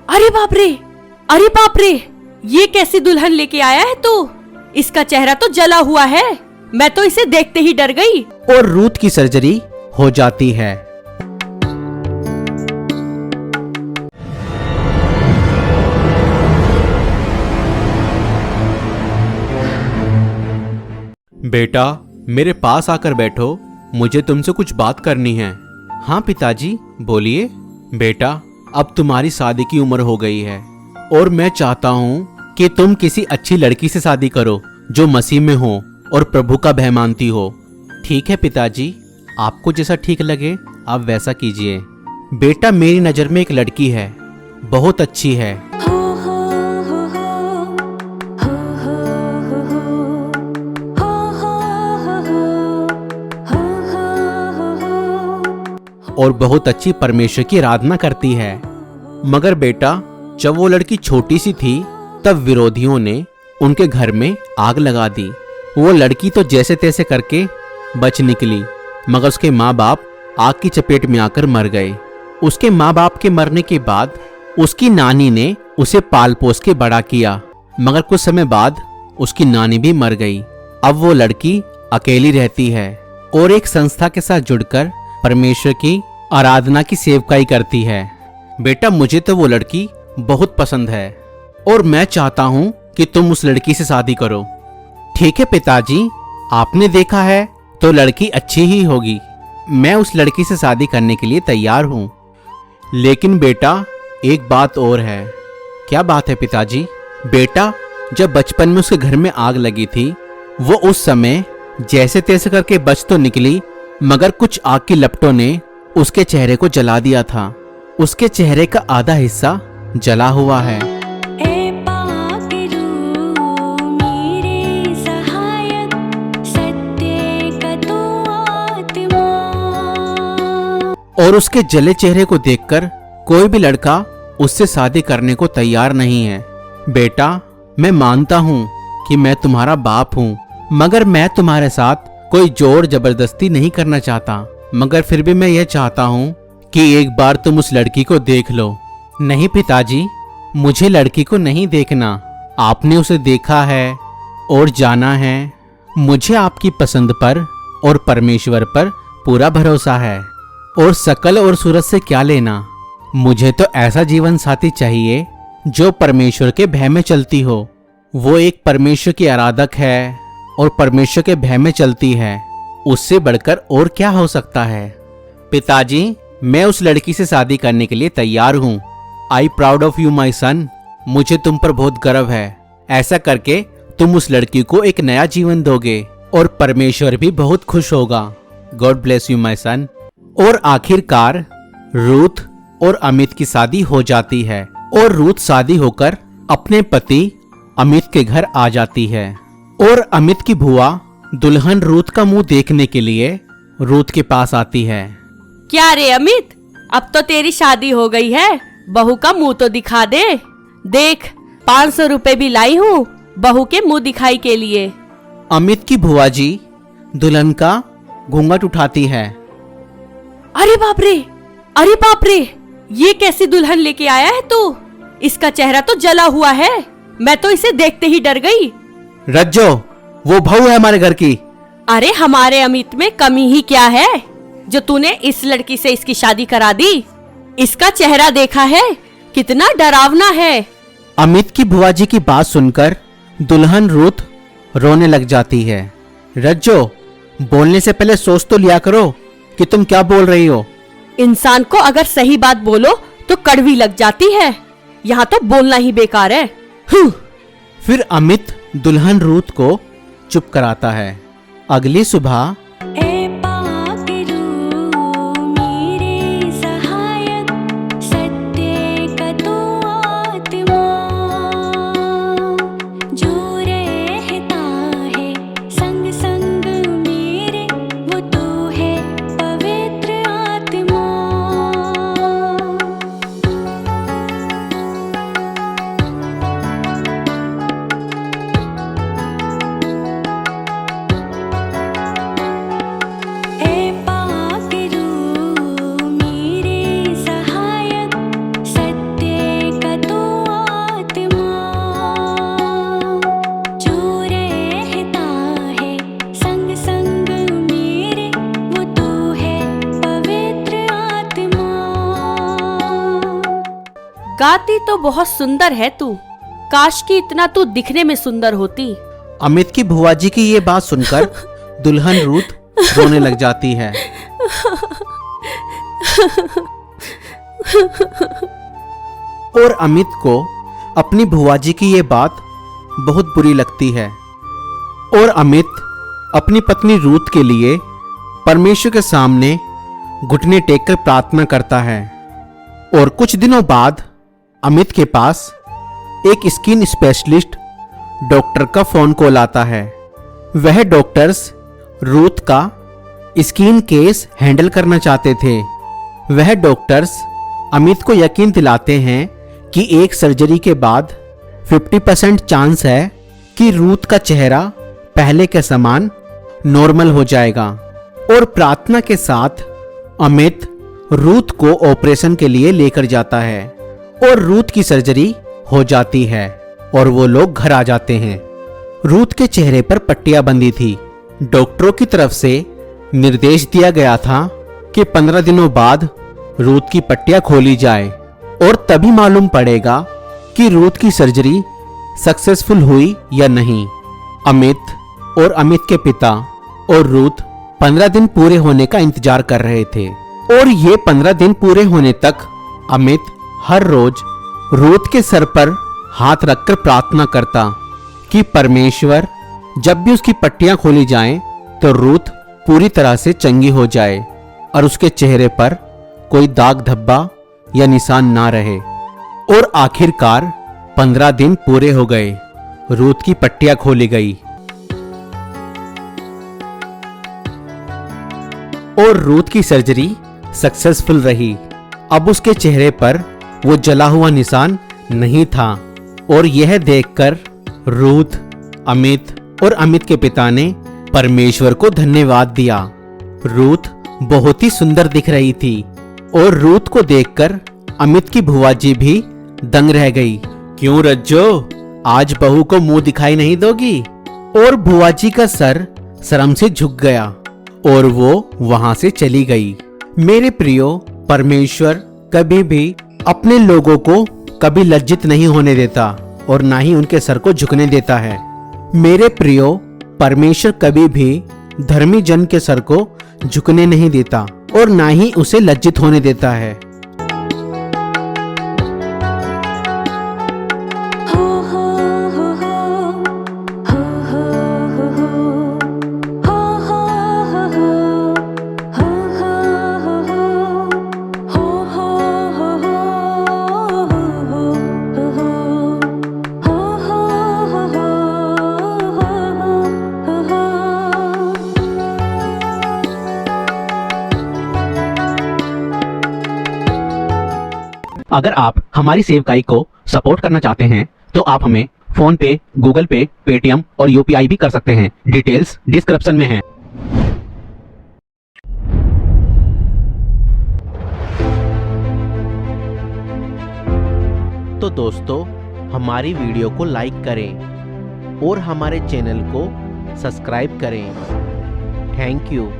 अरे बाप रे, अरे बाप रे, ये कैसी दुल्हन लेके आया है तू? इसका चेहरा तो जला हुआ है। मैं तो इसे देखते ही डर गई। और रूथ की सर्जरी हो जाती है। बेटा, मेरे पास आकर बैठो, मुझे तुमसे कुछ बात करनी है। हाँ पिताजी, बोलिए। बेटा, अब तुम्हारी शादी की उम्र हो गई है और मैं चाहता हूँ कि तुम किसी अच्छी लड़की से शादी करो जो मसीह में हो और प्रभु का भय मानती हो। ठीक है पिताजी, आपको जैसा ठीक लगे आप वैसा कीजिए। बेटा, मेरी नज़र में एक लड़की है, बहुत अच्छी है। और बहुत अच्छी परमेश्वर की आराधना करती है। मगर बेटा, जब वो लड़की छोटी सी थी तब विरोधियों ने उनके घर में आग लगा दी। वो लड़की तो जैसे तैसे करके बच निकली, मगर उसके माँ बाप आग की चपेट में आकर मर गए। उसके माँ बाप के मरने के बाद उसकी नानी ने उसे पाल पोस के बड़ा किया, मगर कुछ समय बाद उसकी नानी भी मर गई। अब वो लड़की अकेली रहती है और एक संस्था के साथ जुड़कर परमेश्वर की आराधना की सेवकाई करती है। बेटा, मुझे तो वो लड़की बहुत पसंद है और मैं चाहता हूँ कि तुम उस लड़की से शादी करो। ठीक है पिताजी, आपने देखा है तो लड़की अच्छी ही होगी। मैं उस लड़की से शादी करने के लिए तैयार हूँ। लेकिन बेटा, एक बात और है। क्या बात है पिताजी? बेटा, जब बचपन में उसके घर में आग लगी थी, वो उस समय जैसे तैसे करके बच तो निकली, मगर कुछ आग की लपटों ने उसके चेहरे को जला दिया था। उसके चेहरे का आधा हिस्सा जला हुआ है। और उसके जले चेहरे को देखकर कोई भी लड़का उससे शादी करने को तैयार नहीं है। बेटा, मैं मानता हूँ कि मैं तुम्हारा बाप हूँ, मगर मैं तुम्हारे साथ कोई जोर जबरदस्ती नहीं करना चाहता। मगर फिर भी मैं यह चाहता हूँ कि एक बार तुम उस लड़की को देख लो। नहीं पिताजी, मुझे लड़की को नहीं देखना। आपने उसे देखा है और जाना है। मुझे आपकी पसंद पर और परमेश्वर पर पूरा भरोसा है। और सकल और सूरज से क्या लेना। मुझे तो ऐसा जीवन साथी चाहिए जो परमेश्वर के भय में चलती हो। वो एक परमेश्वर की आराधक है और परमेश्वर के भय में चलती है। उससे बढ़कर और क्या हो सकता है? पिताजी, मैं उस लड़की से शादी करने के लिए तैयार हूँ। I proud of you my son. मुझे तुम पर बहुत गर्व है। ऐसा करके तुम उस लड़की को एक नया जीवन दोगे और परमेश्वर भी बहुत खुश होगा। गॉड ब्लेस यू माई सन। और आखिरकार रूथ और अमित की शादी हो जाती है और रूथ शादी होकर अपने पति अमित के घर आ जाती है। और अमित की बुआ दुल्हन रूथ का मुंह देखने के लिए रूथ के पास आती है। क्या रे अमित, अब तो तेरी शादी हो गई है, बहू का मुंह तो दिखा दे। देख, 500 रुपए भी लाई हूँ बहू के मुंह दिखाई के लिए। अमित की बुआ जी दुल्हन का घूंघट उठाती है। अरे बाप रे, अरे बाप रे, ये कैसी दुल्हन लेके आया है तू? इसका चेहरा तो जला हुआ है। मैं तो इसे देखते ही डर गई। रज्जो, वो बहू है हमारे घर की। अरे हमारे अमित में कमी ही क्या है जो तूने इस लड़की से इसकी शादी करा दी? इसका चेहरा देखा है, कितना डरावना है। अमित की बुआ जी की बात सुनकर दुल्हन रूथ रोने लग जाती है। रज्जो, बोलने से पहले सोच तो लिया करो कि तुम क्या बोल रही हो। इंसान को अगर सही बात बोलो तो कड़वी लग जाती है। यहाँ तो बोलना ही बेकार है। फिर अमित दुल्हन रूथ को चुप कराता है। अगली सुबह गाती तो बहुत सुंदर है तू, काश कि इतना तू दिखने में सुंदर होती। अमित की बुआ जी की ये बात सुनकर दुल्हन रूथ रोने लग जाती है। और अमित को अपनी बुआ जी की ये बात बहुत बुरी लगती है और अमित अपनी पत्नी रूथ के लिए परमेश्वर के सामने घुटने टेककर प्रार्थना करता है। और कुछ दिनों बाद अमित के पास एक स्किन स्पेशलिस्ट डॉक्टर का फोन कॉल आता है। वह डॉक्टर्स रूथ का स्किन केस हैंडल करना चाहते थे। वह डॉक्टर्स अमित को यकीन दिलाते हैं कि एक सर्जरी के बाद 50% चांस है कि रूथ का चेहरा पहले के समान नॉर्मल हो जाएगा। और प्रार्थना के साथ अमित रूथ को ऑपरेशन के लिए लेकर जाता है और रूथ की सर्जरी हो जाती है और वो लोग घर आ जाते हैं। रूथ के चेहरे पर पट्टियां बंधी थी। डॉक्टरों की तरफ से निर्देश दिया गया था कि 15 दिनों बाद रूथ की पट्टियां खोली जाए और तभी मालूम पड़ेगा कि रूथ की सर्जरी सक्सेसफुल हुई या नहीं। अमित और अमित के पिता और रूथ 15 दिन पूरे होने का इंतजार कर रहे थे और ये 15 दिन पूरे होने तक अमित हर रोज रूथ के सर पर हाथ रखकर प्रार्थना करता कि परमेश्वर जब भी उसकी पट्टियां खोली जाएं तो रूथ पूरी तरह से चंगी हो जाए और उसके चेहरे पर कोई दाग धब्बा या निशान ना रहे। और आखिरकार 15 दिन पूरे हो गए। रूथ की पट्टियां खोली गई और रूथ की सर्जरी सक्सेसफुल रही। अब उसके चेहरे पर वो जला हुआ निशान नहीं था और यह देखकर रूथ, अमित और अमित के पिता ने परमेश्वर को धन्यवाद दिया। रूथ बहुत ही सुंदर दिख रही थी और रूथ को देखकर अमित की बुआ जी भी दंग रह गई। क्यों रज्जो, आज बहू को मुंह दिखाई नहीं दोगी? और बुआ जी का सर शर्म से झुक गया और वो वहां से चली गई। मेरे प्रियो, परमेश्वर कभी भी अपने लोगों को कभी लज्जित नहीं होने देता और ना ही उनके सर को झुकने देता है। मेरे प्रियो, परमेश्वर कभी भी धर्मी जन के सर को झुकने नहीं देता और ना ही उसे लज्जित होने देता है। अगर आप हमारी सेवकाई को सपोर्ट करना चाहते हैं तो आप हमें फोन पे, गूगल पे, पेटीएम और यूपीआई भी कर सकते हैं। डिटेल्स डिस्क्रिप्शन में है। तो दोस्तों, हमारी वीडियो को लाइक करें और हमारे चैनल को सब्सक्राइब करें। Thank you.